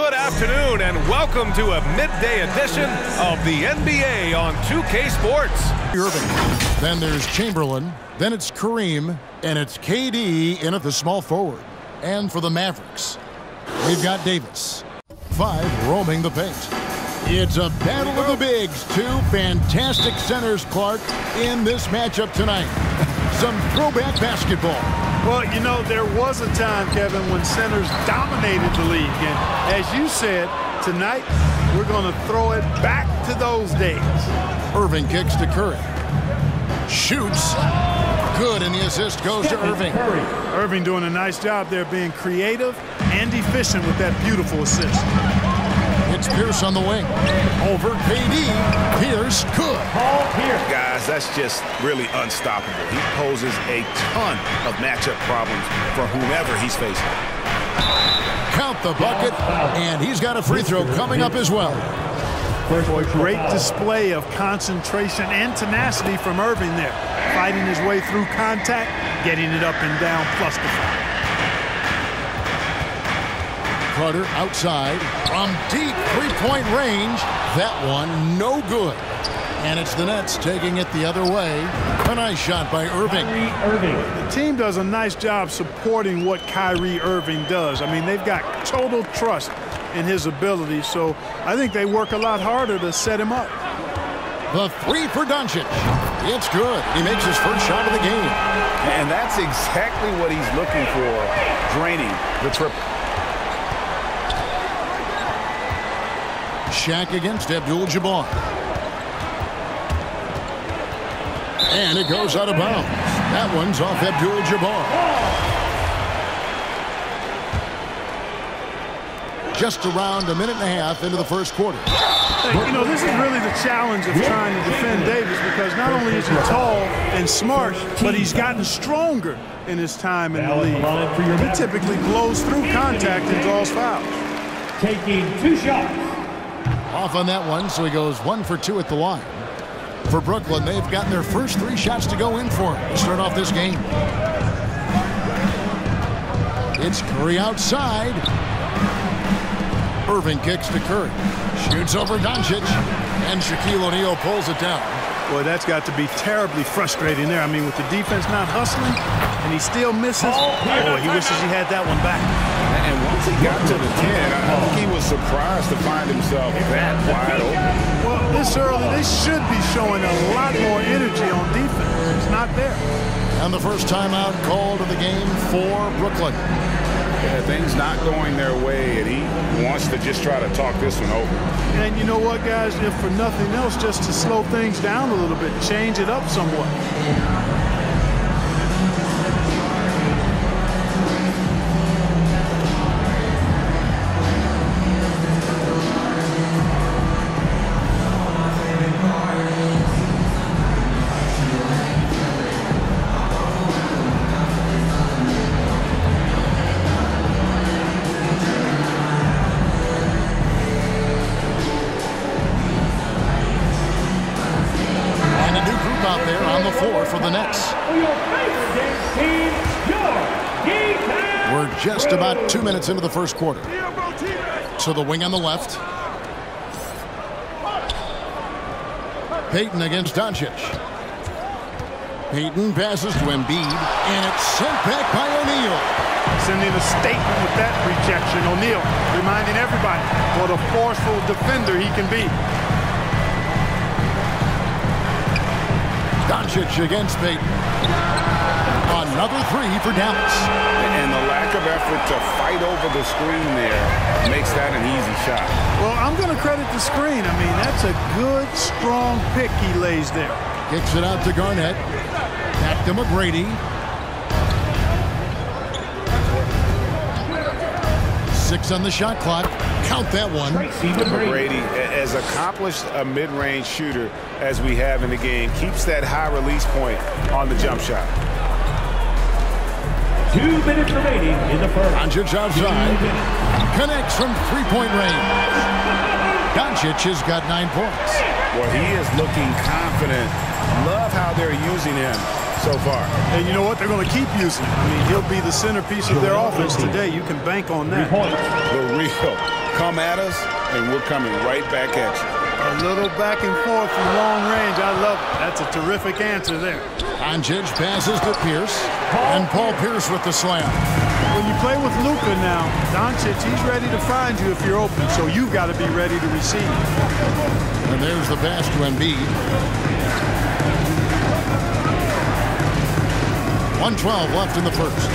Good afternoon and welcome to a midday edition of the NBA on 2K Sports. Irving. Then there's Chamberlain. Then it's Kareem. And it's KD in at the small forward. And for the Mavericks, we've got Davis. 5 roaming the paint. It's a battle of the bigs. 2 fantastic centers, Clark, in this matchup tonight. Some throwback basketball. Well, you know, there was a time, Kevin, when centers dominated the league. And as you said, tonight we're going to throw it back to those days. Irving kicks to Curry. Shoots. Good, and the assist goes to Irving. Irving doing a nice job there being creative and efficient with that beautiful assist. It's Pierce on the wing. Over KD. Pierce, good. Guys, that's just really unstoppable. He poses a ton of matchup problems for whomever he's facing. Count the bucket, and he's got a free throw coming up as well. Boy, great display of concentration and tenacity from Irving there. Fighting his way through contact, getting it up and down, plus the foul. Carter outside from deep three-point range. That one no good. And it's the Nets taking it the other way. A nice shot by Irving. The team does a nice job supporting what Kyrie Irving does. I mean, they've got total trust in his ability, so I think they work a lot harder to set him up. The 3 for Doncic. It's good. He makes his first shot of the game. And that's exactly what he's looking for, draining the triple. Shaq against Abdul-Jabbar. And it goes out of bounds. That one's off Abdul-Jabbar. Just around a minute and a half into the first quarter. You know, this is really the challenge of trying to defend Davis, because not only is he tall and smart, but he's gotten stronger in his time in the league. He typically blows through contact and draws fouls. Taking 2 shots. Off on that one, so he goes 1 for 2 at the line. For Brooklyn, they've gotten their first 3 shots to go in for him to start off this game. It's Curry outside. Irving kicks to Curry. Shoots over Doncic. And Shaquille O'Neal pulls it down. Boy, that's got to be terribly frustrating there. I mean, with the defense not hustling, and he still misses. Boy, he wishes he had that one back. And once he got to the 10, I think he was surprised to find himself that wide open. Well, this early, they should be showing a lot more energy on defense. It's not there. And the first timeout called of the game for Brooklyn. Yeah, things not going their way, and he wants to just try to talk this one over. And you know what, guys? If for nothing else, just to slow things down a little bit, change it up somewhat. We're just about 2 minutes into the first quarter. So the wing on the left. Payton against Doncic. Payton passes to Embiid, and it's sent back by O'Neal. Sending a statement with that rejection. O'Neal reminding everybody what a forceful defender he can be. Doncic against Payton. Another 3 for Dallas. And the lack of effort to fight over the screen there makes that an easy shot. Well, I'm going to credit the screen. I mean, that's a good, strong pick he lays there. Kicks it out to Garnett. Back to McGrady. 6 on the shot clock. Count that one. McGrady, as accomplished a mid-range shooter as we have in the game, keeps that high release point on the jump shot. 2 minutes remaining in the first. Doncic outside. Connects from three-point range. Doncic has got 9 points. Well, he is looking confident. Love how they're using him. so far. And you know what? They're going to keep using him. I mean, he'll be the centerpiece of their offense today. You can bank on that. The real. Come at us, and we're coming right back at you. A little back and forth from long range. I love it. That's a terrific answer there. Doncic passes to Pierce, and Paul Pierce with the slam. When you play with Luka now, Doncic, he's ready to find you if you're open, so you've got to be ready to receive. And there's the pass to Embiid. 1:12 left in the first.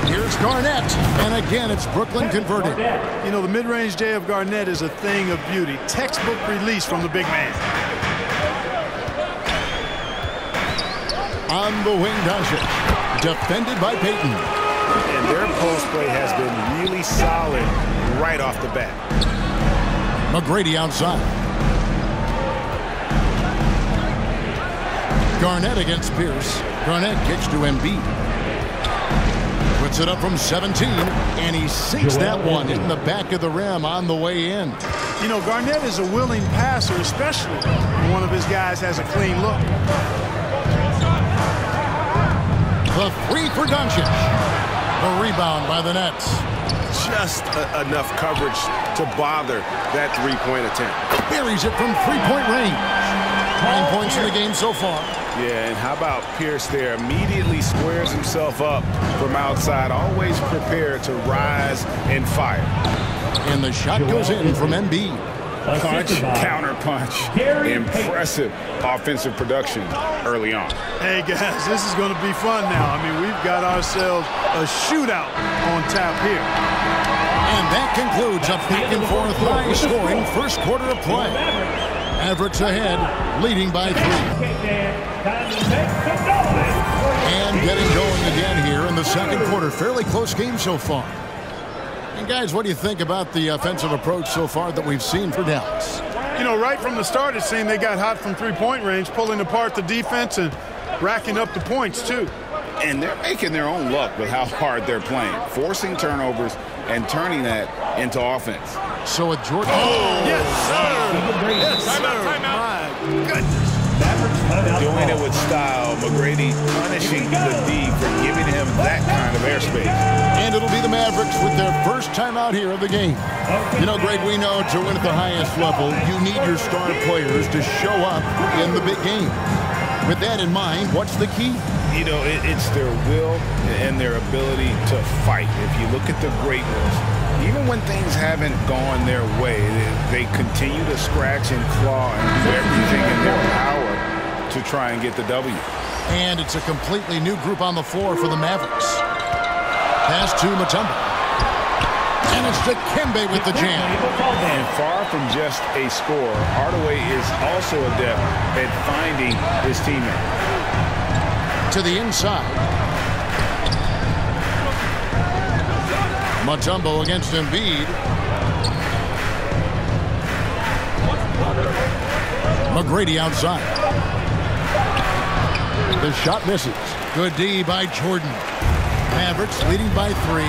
Here's Garnett, and again it's Brooklyn converted. You know, the mid-range J of Garnett is a thing of beauty. Textbook release from the big man. On the wing, Doncic, defended by Payton. And their post play has been really solid right off the bat. McGrady outside. Garnett against Pierce. Garnett kicks to Embiid. Puts it up from 17, and he sinks that one in the back of the rim on the way in. You know, Garnett is a willing passer, especially when one of his guys has a clean look. The three for Doncic. The rebound by the Nets. Just enough coverage to bother that three-point attempt. Buries it from three-point range. 9 points in the game so far. Yeah, and how about Pierce there? Immediately squares himself up from outside, always prepared to rise and fire. And the shot goes in from Embiid. Punch, counter punch. Impressive offensive production early on. Hey, guys, this is going to be fun now. I mean, we've got ourselves a shootout on tap here. And that concludes a back-and-forth high-scoring first quarter of play. Mavericks ahead, leading by 3. And getting going again here in the second quarter. Fairly close game so far. And guys, what do you think about the offensive approach so far that we've seen for Dallas? You know, right from the start, it seemed they got hot from three-point range, pulling apart the defense and racking up the points, too. And they're making their own luck with how hard they're playing, forcing turnovers and turning that into offense. So with Jordan. Oh, yes, sir. Yes, sir. My goodness. Doing it with style. McGrady punishing the D for giving him that kind of airspace. And it'll be the Mavericks with their first time out here of the game. You know, Greg, we know to win at the highest level, you need your star players to show up in the big game. With that in mind, what's the key? You know, it's their will and their ability to fight. If you look at the great ones, even when things haven't gone their way, they continue to scratch and claw and do everything in their power to try and get the W. And it's a completely new group on the floor for the Mavericks. Pass to Mutombo. And it's Dikembe with the jam. And far from just a scorer, Hardaway is also adept at finding his teammate. To the inside. Mutombo against Embiid. McGrady outside. The shot misses. Good D by Jordan. Mavericks leading by 3.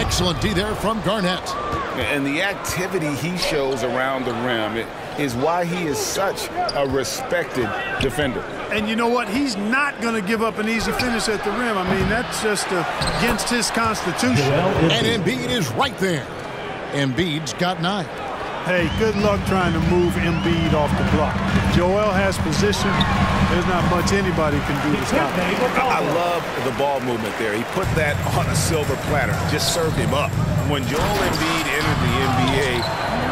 Excellent D there from Garnett. And the activity he shows around the rim is why he is such a respected defender. And you know what? He's not going to give up an easy finish at the rim. I mean, that's just against his constitution. And Embiid is right there. Embiid's got 9. Hey, good luck trying to move Embiid off the block. Joel has position. There's not much anybody can do to stop him. I love the ball movement there. He put that on a silver platter, just served him up. When Joel Embiid entered the NBA,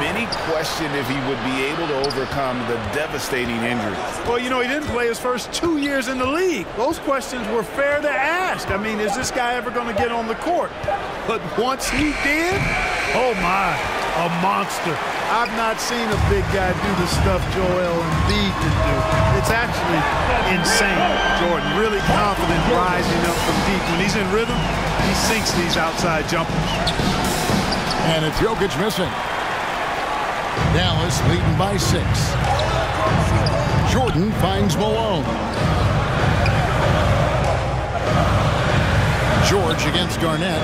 many questioned if he would be able to overcome the devastating injuries. Well, you know, he didn't play his first 2 years in the league. Those questions were fair to ask. I mean, is this guy ever going to get on the court? But once he did, oh my, a monster. I've not seen a big guy do the stuff Joel Embiid can do. It's actually insane. Jordan really confident rising up from deep. When he's in rhythm, he sinks these outside jumpers. And it's Jokic missing. Dallas leading by 6. Jordan finds Malone. George against Garnett.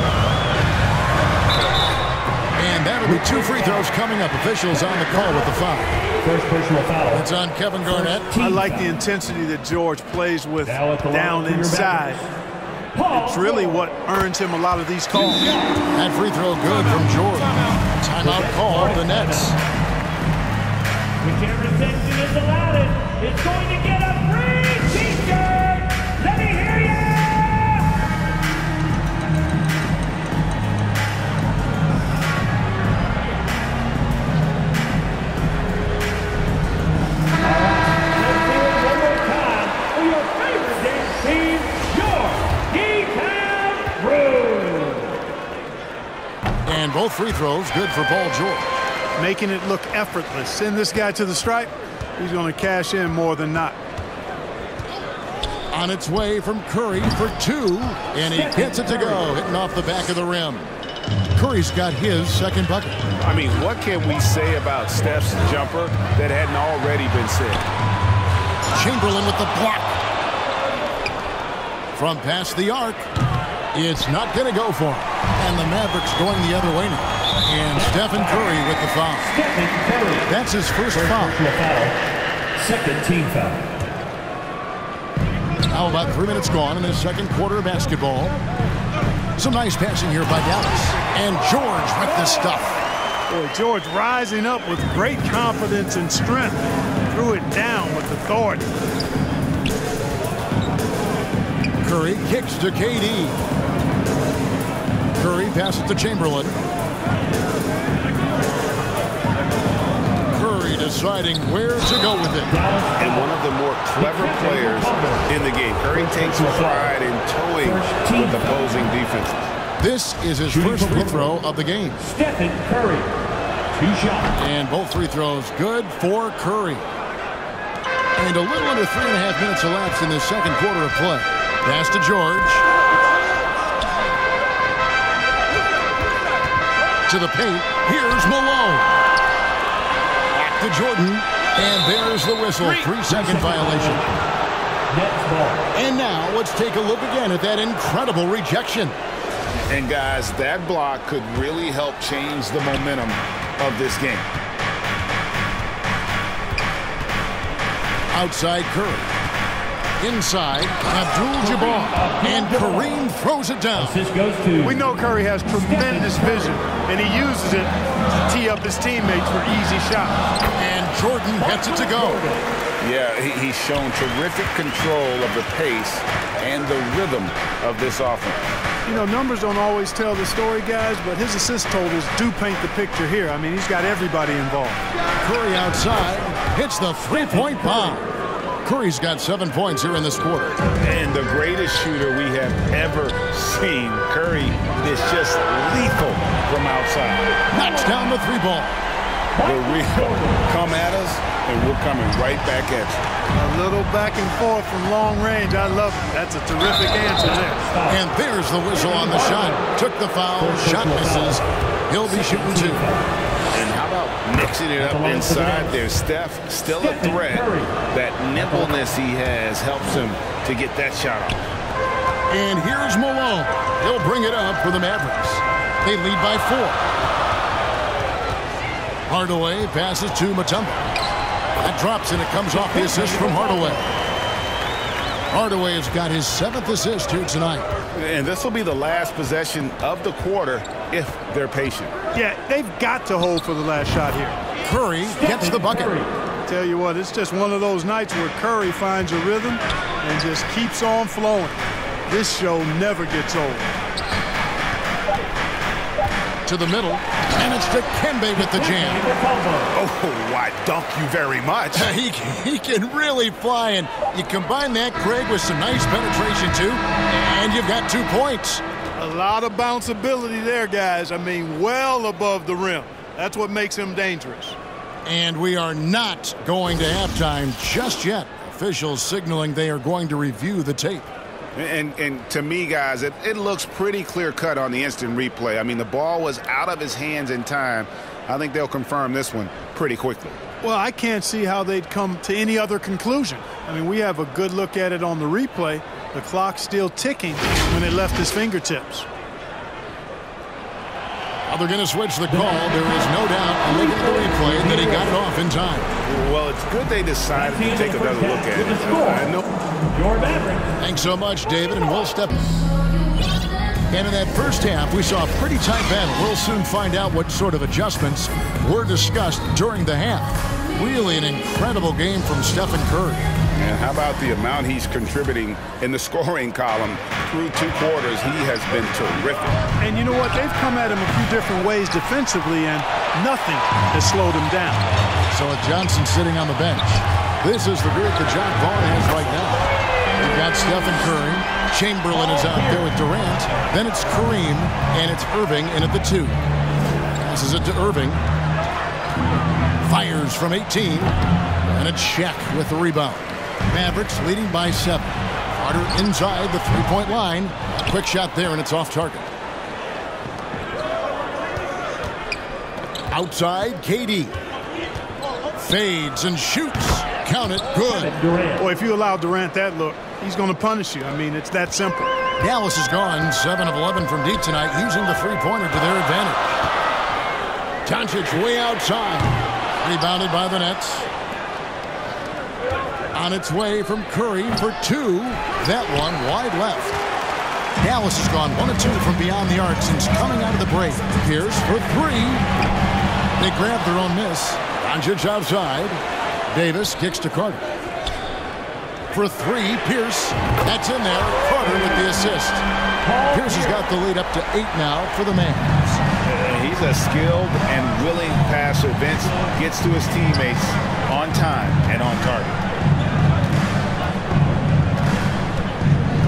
And that'll Be 2 free throws coming up. Officials on the call with the foul. First personal foul. It's on Kevin Garnett. I like the intensity that George plays with down inside. It's really what earns him a lot of these calls. That free throw good from George. Timeout call, the Nets. Whichever section is allowed, it's going to get a free t-shirt. Let me hear ya! Let's do it one more time for your favorite dance team, your D-Town Crew. And both free throws good for Paul George. Making it look effortless. Send this guy to the stripe. He's going to cash in more than not. On its way from Curry for 2, and he gets it to go, hitting off the back of the rim. Curry's got his second bucket. I mean, what can we say about Steph's jumper that hadn't already been said? Chamberlain with the block. From past the arc, it's not going to go for him. And the Mavericks going the other way now. And Stephen Curry with the foul. That's his first foul. Second team foul. Now about 3 minutes gone in the second quarter of basketball. Some nice passing here by Dallas. And George with the stuff. Boy, George rising up with great confidence and strength. Threw it down with authority. Curry kicks to KD. Curry passes to Chamberlain. Curry deciding where to go with it. And one of the more clever players in the game. Curry takes pride in toying with opposing defenses. This is his first free throw of the game. Stephen Curry. 2 shots. And both free throws good for Curry. And a little under 3.5 minutes elapsed in the second quarter of play. Pass to George. To the paint. Here's Malone. Back to Jordan. And there's the whistle. 3-second violation. Nets ball. And now let's take a look again at that incredible rejection. And guys, that block could really help change the momentum of this game. Outside Curry. Inside Abdul-Jabbar. And Kareem throws it down. This goes to. We know Curry has tremendous vision, and he uses it to tee up his teammates for easy shots. And Jordan gets it to go. Yeah, he's shown terrific control of the pace and the rhythm of this offense. You know, numbers don't always tell the story, guys, but his assist totals do paint the picture here. I mean, he's got everybody involved. Curry outside hits the three-point bomb. Curry's got 7 points here in this quarter. And the greatest shooter we have ever seen. Curry is just lethal from outside. Knocks down the 3-ball. The real come at us, and we're coming right back at you. A little back and forth from long range. I love it. That's a terrific answer there. And there's the whistle on the shot. Took the foul. Shot misses. He'll be shooting 2. And how about mixing it up inside there? Steph, still a threat. That nimbleness he has helps him to get that shot off. And here's Malone. He'll bring it up for the Mavericks. They lead by 4. Hardaway passes to Mutombo. That drops, and it comes off the assist from Hardaway. Hardaway has got his 7th assist here tonight. And this will be the last possession of the quarter if they're patient. Yeah, they've got to hold for the last shot here. Curry gets the bucket. Tell you what, it's just one of those nights where Curry finds a rhythm and just keeps on flowing. This show never gets old. To the middle, and it's to Kembe with the jam. Oh, why, thank you very much. He can really fly, and you combine that, Craig, with some nice penetration, too, and you've got 2 points. A lot of bounceability there, guys. I mean, well above the rim. That's what makes him dangerous. And we are not going to halftime just yet. Officials signaling they are going to review the tape. And to me, guys, it looks pretty clear-cut on the instant replay. I mean, the ball was out of his hands in time. I think they'll confirm this one pretty quickly. Well, I can't see how they'd come to any other conclusion. I mean, we have a good look at it on the replay. The clock's still ticking when it left his fingertips. They're going to switch the call. There is no doubt, looking at the replay, that he got it off in time. Well, it's good they decided to take another look at it. Your Mavericks. Thanks so much, David, and we'll step. And in that first half, we saw a pretty tight battle. We'll soon find out what sort of adjustments were discussed during the half. Really an incredible game from Stephen Curry. And how about the amount he's contributing in the scoring column through 2 quarters? He has been terrific. And you know what? They've come at him a few different ways defensively, and nothing has slowed him down. So with Johnson sitting on the bench, this is the group that John Vaughn has right now. We've got Stephen Curry. Chamberlain is out there with Durant. Then it's Kareem, and it's Irving in at the 2. Passes it to Irving. Fires from 18. And it's Shaq with the rebound. Mavericks leading by 7. Carter inside the 3-point line. Quick shot there, and it's off target. Outside, KD. Fades and shoots. Count it, good. Boy, if you allow Durant that look, he's going to punish you. I mean, it's that simple. Dallas is gone 7 of 11 from deep tonight, using the three-pointer to their advantage. Doncic way outside. Rebounded by the Nets. On its way from Curry for 2. That one wide left. Dallas has gone 1 of 2 from beyond the arc since coming out of the break. Pierce for 3. They grab their own miss. Doncic outside. Davis kicks to Carter. For 3, Pierce. That's in there. Carter with the assist. Pierce has got the lead up to 8 now for the Mavs. He's a skilled and willing passer. Vince gets to his teammates on time and on target.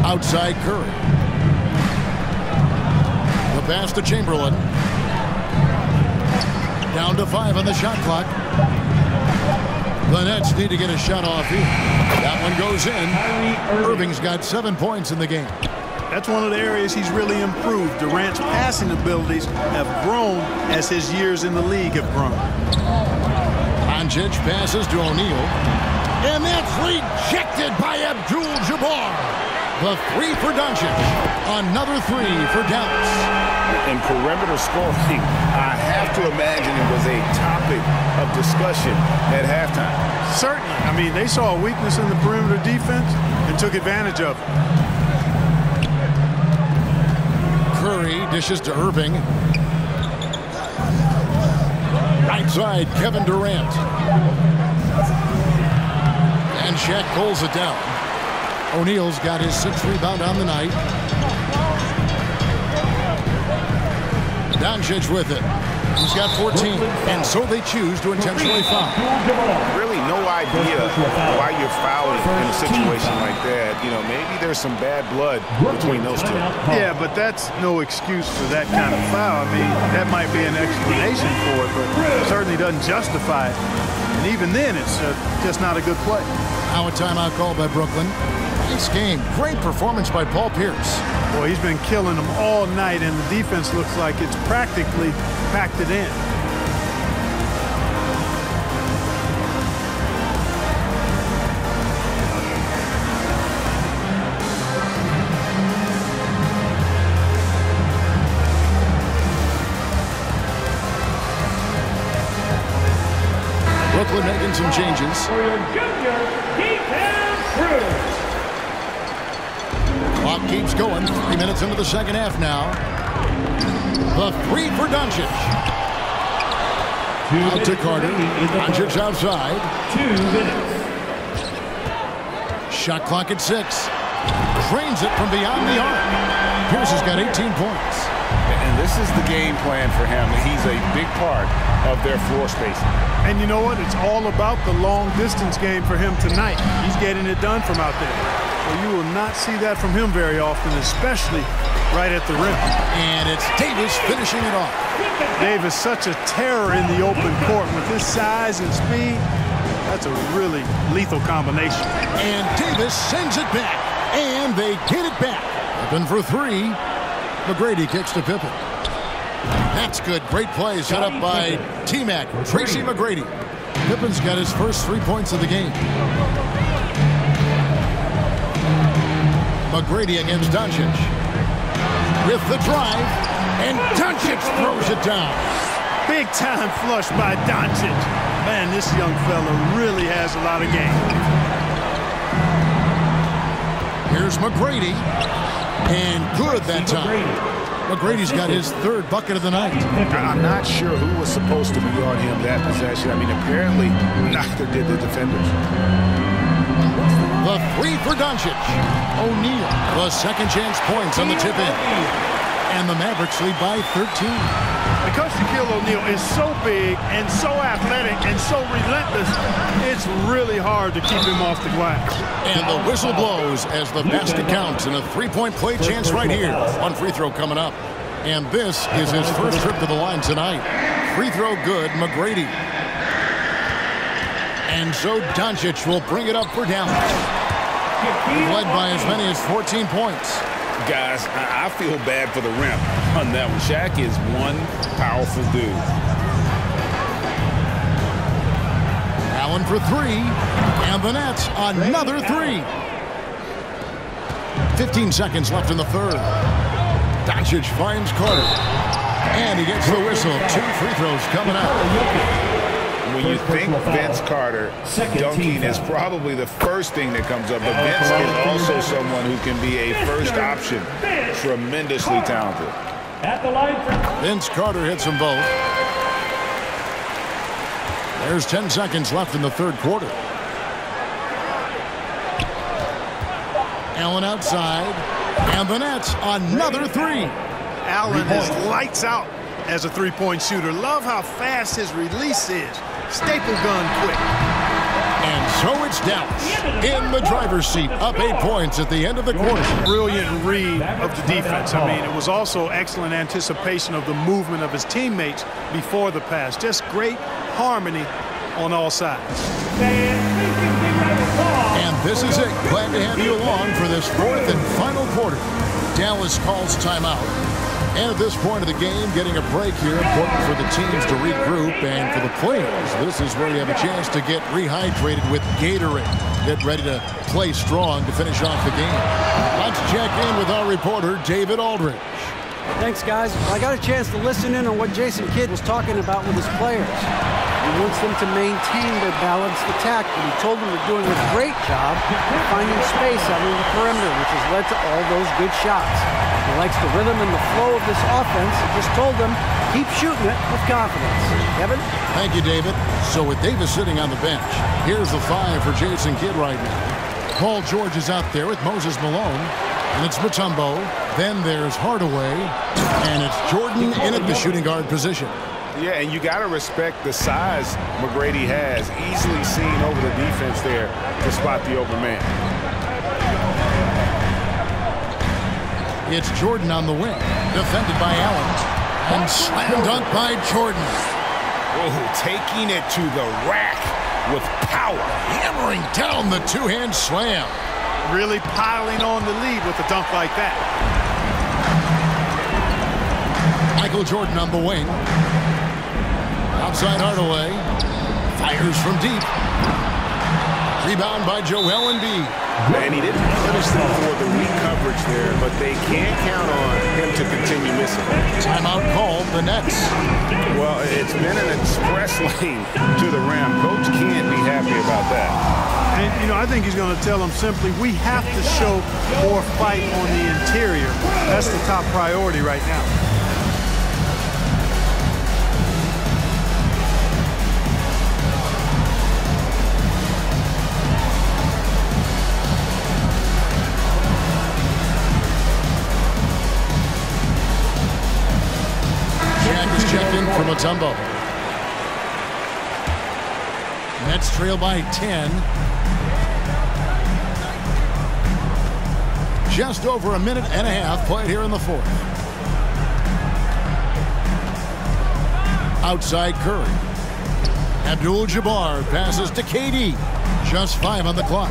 Outside Curry. The pass to Chamberlain. Down to 5 on the shot clock. The Nets need to get a shot off here. That one goes in. Irving's got 7 points in the game. That's one of the areas he's really improved. Durant's passing abilities have grown as his years in the league have grown. Doncic passes to O'Neal. And that's rejected by Abdul-Jabbar. The 3 for Doncic. Another 3 for Dallas. In perimeter scoring, I have to imagine it was a topic of discussion at halftime. Certainly. I mean, they saw a weakness in the perimeter defense and took advantage of it. Curry dishes to Irving. Right side, Kevin Durant. And Shaq pulls it down. O'Neal's got his 6th rebound on the night. Doncic with it. He's got 14, and so they choose to intentionally foul. Really no idea why you're fouling in a situation like that. You know, maybe there's some bad blood between those 2. Yeah, but that's no excuse for that kind of foul. I mean, that might be an explanation for it, but it certainly doesn't justify it. And even then, it's just not a good play. Now a timeout call by Brooklyn. Nice game. Great performance by Paul Pierce. Boy, he's been killing them all night, and the defense looks like it's practically packed it in. Brooklyn making some changes. For your junior, defense through. Clock keeps going. 3 minutes into the second half now. The 3 for Doncic. Out to Carter. Doncic outside. 2 minutes. Shot clock at 6. Drains it from beyond the arc. Pierce has got 18 points. And this is the game plan for him. He's a big part of their floor spacing. And you know what? It's all about the long-distance game for him tonight. He's getting it done from out there. Well, you will not see that from him very often, especially right at the rim. And it's Davis finishing it off. Davis, such a terror in the open court with his size and speed. That's a really lethal combination. And Davis sends it back. And they get it back. Open for 3. McGrady kicks to Pippen. That's good. Great play set up by T-Mac. Tracy McGrady. Pippen's got his first 3 points of the game. McGrady against Doncic. With the drive. And Doncic throws it down. Big time flush by Doncic. Man, this young fella really has a lot of game. Here's McGrady. And good that time. McGrady's got his third bucket of the night. I'm not sure who was supposed to be on him that possession. I mean, apparently neither did the defenders. The three for Doncic. O'Neal, the second chance points on the tip in. And the Mavericks lead by 13. Because Shaquille O'Neal is so big and so athletic and so relentless, it's really hard to keep him off the glass. And the whistle blows as the basket counts and a three-point play chance right here. One free throw coming up. And this is his first trip to the line tonight. Free throw good, McGrady. And so Doncic will bring it up for Dallas. Led by as many as 14 points. Guys, I feel bad for the rim on that one. Shaq is one powerful dude. Allen for three. And the Nets, another three. 15 seconds left in the third. Doncic finds Carter. And he gets the whistle. Two free throws coming up. When you think Vince Carter, dunking is probably the first thing that comes up. But Vince is also someone who can be a first option. Tremendously talented. At the line for Vince Carter hits them both. There's 10 seconds left in the third quarter. Allen outside. And the Nets, another three. Allen is lights out as a three-point shooter. Love how fast his release is. Staple gun quick. And so it's Dallas in the driver's seat, up 8 points at the end of the quarter. Brilliant read of the defense. I mean, it was also excellent anticipation of the movement of his teammates before the pass. Just great harmony on all sides. And this is it. Glad to have you along for this fourth and final quarter. Dallas calls timeout. And at this point of the game, getting a break here, important for the teams to regroup, and for the players, this is where you have a chance to get rehydrated with Gatorade. Get ready to play strong to finish off the game. Let's check in with our reporter, David Aldridge. Thanks, guys. I got a chance to listen in on what Jason Kidd was talking about with his players. He wants them to maintain their balanced attack, and he told them they're doing a great job of finding space out in the perimeter, which has led to all those good shots. He likes the rhythm and the flow of this offense. He just told them, keep shooting it with confidence. Kevin? Thank you, David. So with Davis sitting on the bench, here's the five for Jason Kidd right now. Paul George is out there with Moses Malone. And it's Mutombo. Then there's Hardaway. And it's Jordan in at the shooting guard position. Yeah, and you got to respect the size McGrady has. Easily seen over the defense there to spot the open man. It's Jordan on the wing. Defended by Allen. And slam dunk by Jordan. Oh, taking it to the rack with power. Hammering down the two-hand slam. Really piling on the lead with a dunk like that. Michael Jordan on the wing. Outside Hardaway. Fires from deep. Rebound by Joel Embiid. And he didn't punish them for the weak coverage there, but they can't count on him to continue missing. Timeout called, the Nets. Well, it's been an express lane to the rim. Coach can't be happy about that. And, you know, I think he's going to tell them simply, we have to show more fight on the interior. That's the top priority right now. Checked in for Mutombo. Nets trail by 10. Just over a minute and a half played here in the fourth. Outside Curry. Abdul-Jabbar passes to KD. Just 5 on the clock.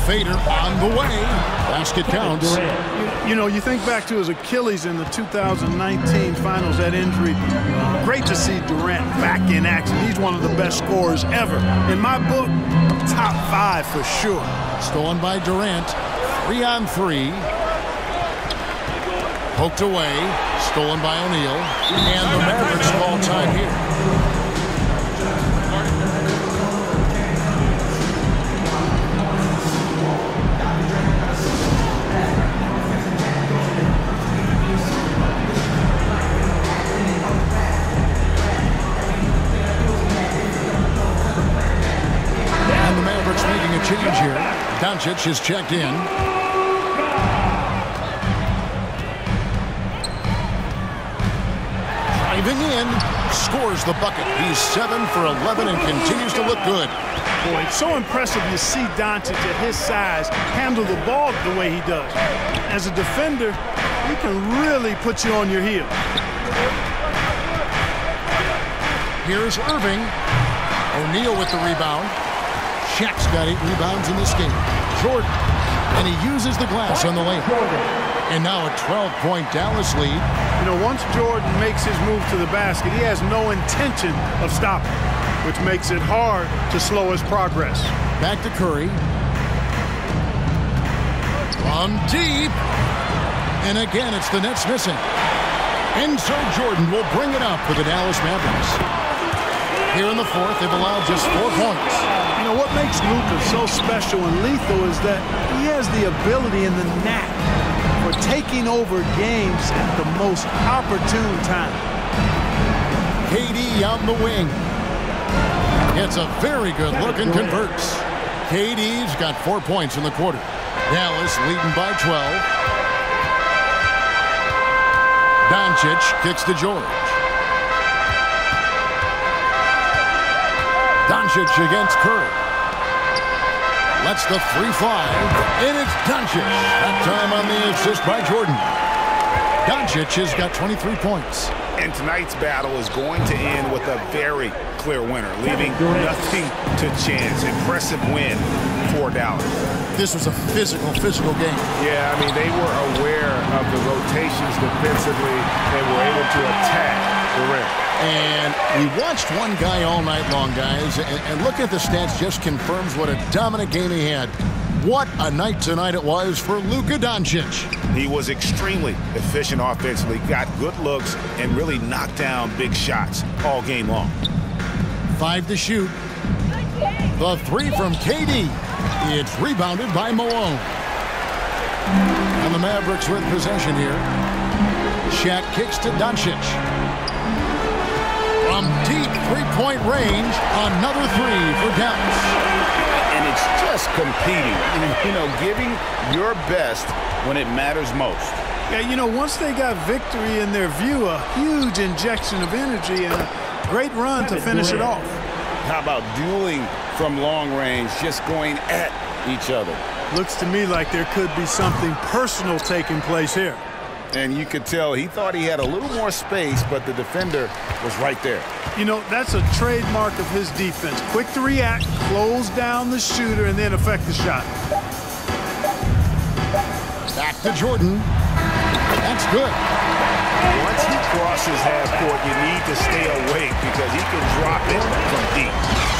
Fader on the way. Basket counts. You know, you think back to his Achilles in the 2019 finals, that injury. Great to see Durant back in action. He's one of the best scorers ever. In my book, top 5 for sure. Stolen by Durant. 3-on-3. Poked away, stolen by O'Neal, and the Mavericks call time here. And the Mavericks making a change here. Doncic is checked in. Driving in, scores the bucket. He's 7 for 11 and continues to look good. Boy, it's so impressive to see Doncic at his size handle the ball the way he does. As a defender, he can really put you on your heel. Here's Irving. O'Neal with the rebound. Shaq's got 8 rebounds in this game. Jordan, and he uses the glass on the lane. And now a 12-point Dallas lead. You know, once Jordan makes his move to the basket, he has no intention of stopping, which makes it hard to slow his progress. Back to Curry. From deep. And again, it's the Nets missing. And so Jordan will bring it up for the Dallas Mavericks. Here in the fourth, they've allowed just 4 points. You know, what makes Luka so special and lethal is that he has the ability and the knack for taking over games at the most opportune time. KD on the wing. It's a very good look and converts. KD's got 4 points in the quarter. Dallas leading by 12. Doncic kicks to George. Doncic against Curry. Lets the 3 fly. And it's Doncic. That time on the assist by Jordan. Doncic has got 23 points. And tonight's battle is going to end with a very clear winner, leaving nothing to chance. Impressive win for Dallas. This was a physical game. Yeah, I mean, they were aware of the rotations defensively. They were able to attack the rim. And we watched one guy all night long, guys, and look at the stats, just confirms what a dominant game he had. What a night tonight it was for Luka Doncic. He was extremely efficient offensively, got good looks, and really knocked down big shots all game long. 5 to shoot. The 3 from KD. It's rebounded by Malone. And the Mavericks with possession here. Shaq kicks to Doncic. From deep 3-point range, another 3 for Dallas. And it's just competing, you know, giving your best when it matters most. Yeah, you know, once they got victory in their view, a huge injection of energy and a great run to finish it off. How about dueling from long range, just going at each other? Looks to me like there could be something personal taking place here. And you could tell he thought he had a little more space, but the defender was right there. You know, that's a trademark of his defense. Quick to react, close down the shooter, and then affect the shot. Back to Jordan. That's good. Once he crosses half court, you need to stay awake because he can drop it from deep.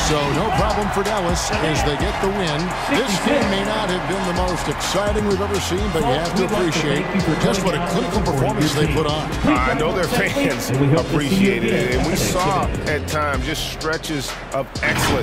So no problem for Dallas as they get the win. This game may not have been the most exciting we've ever seen, but you have to appreciate just what a clinical performance they put on. I know their fans appreciated it, and we saw at times just stretches of excellence.